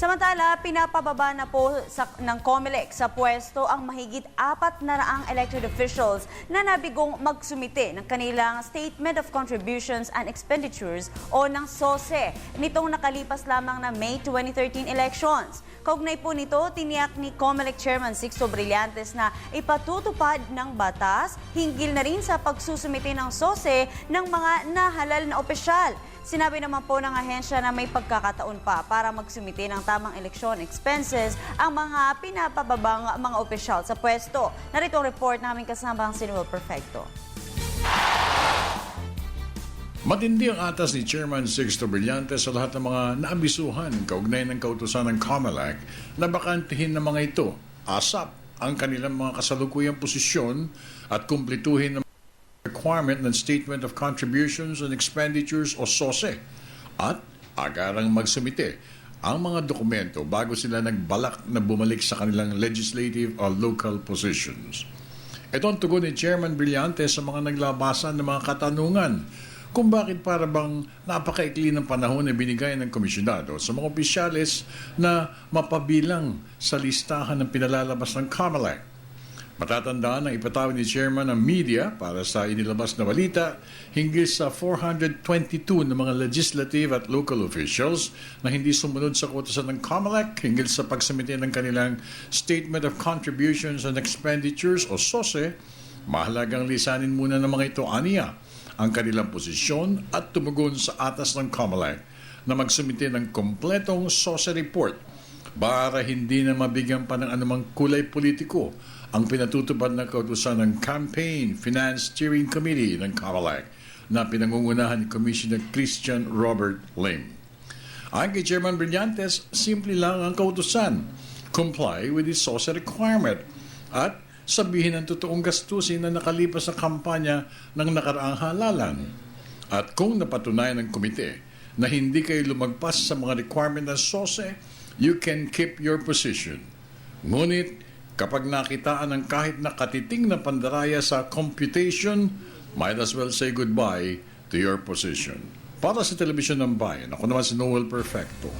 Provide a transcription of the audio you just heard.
Samantala, pinapababa na po ng COMELEC sa pwesto ang mahigit 400 elected officials na nabigong magsumite ng kanilang Statement of Contributions and Expenditures o ng SOSE nitong nakalipas lamang na May 2013 elections. Kaugnay po nito, tiniyak ni COMELEC Chairman Sixto Brillantes na ipatutupad ng batas hinggil na rin sa pagsusumite ng SOSE ng mga nahalal na opisyal. Sinabi naman po ng ahensya na may pagkakataon pa para magsumite ng tamang eleksyon expenses ang mga pinapababang mga opisyal sa pwesto. Narito ang report namin kasama ang Sinuel Perfecto. Matindi ang atas ni Chairman Sixto Brillantes sa lahat ng mga naabisuhan kaugnay ng kautusan ng COMELEC na bakantihin ng mga ito. ASAP ang kanilang mga kasalukuyang posisyon at kumplituhin ng requirement ng Statement of Contributions and Expenditures o SOSE at agarang magsumite ang mga dokumento bago sila nagbalak na bumalik sa kanilang legislative or local positions. Ito ang tugon ni Chairman Brillantes sa mga naglabasan ng mga katanungan kung bakit para bang napakaikli ng panahon na binigay ng komisyonado sa mga opisyales na mapabilang sa listahan ng pinalalabas ng COMELEC. Matatandaan ang ipatawag ni Chairman ng media para sa inilabas na balita hinggil sa 422 ng mga legislative at local officials na hindi sumunod sa kautusan ng COMELEC hinggil sa pagsumite ng kanilang Statement of Contributions and Expenditures o SOSE. Mahalagang lisanin muna ng mga ito aniya ang kanilang posisyon at tumugon sa atas ng COMELEC na magsumite ng kompletong SOSE report para hindi na mabigyan pa ng anumang kulay politiko ang pinatutupad na kautusan ng Campaign Finance Steering Committee ng COMELEC na pinangungunahan ni Commissioner Christian Robert Lim. Ayon kay Chairman Brillantes, simple lang ang kautusan. Comply with the SOSE requirement at sabihin ang totoong gastusin na nakalipas sa kampanya ng nakaraang halalan. At kung napatunayan ng komite na hindi kayo lumagpas sa mga requirement ng SOSE, you can keep your position. Ngunit, kapag nakitaan ng kahit na katiting na pandaraya sa computation, might as well say goodbye to your position. Para sa Telebisyon ng Bayan, ako naman si Noel Perfecto.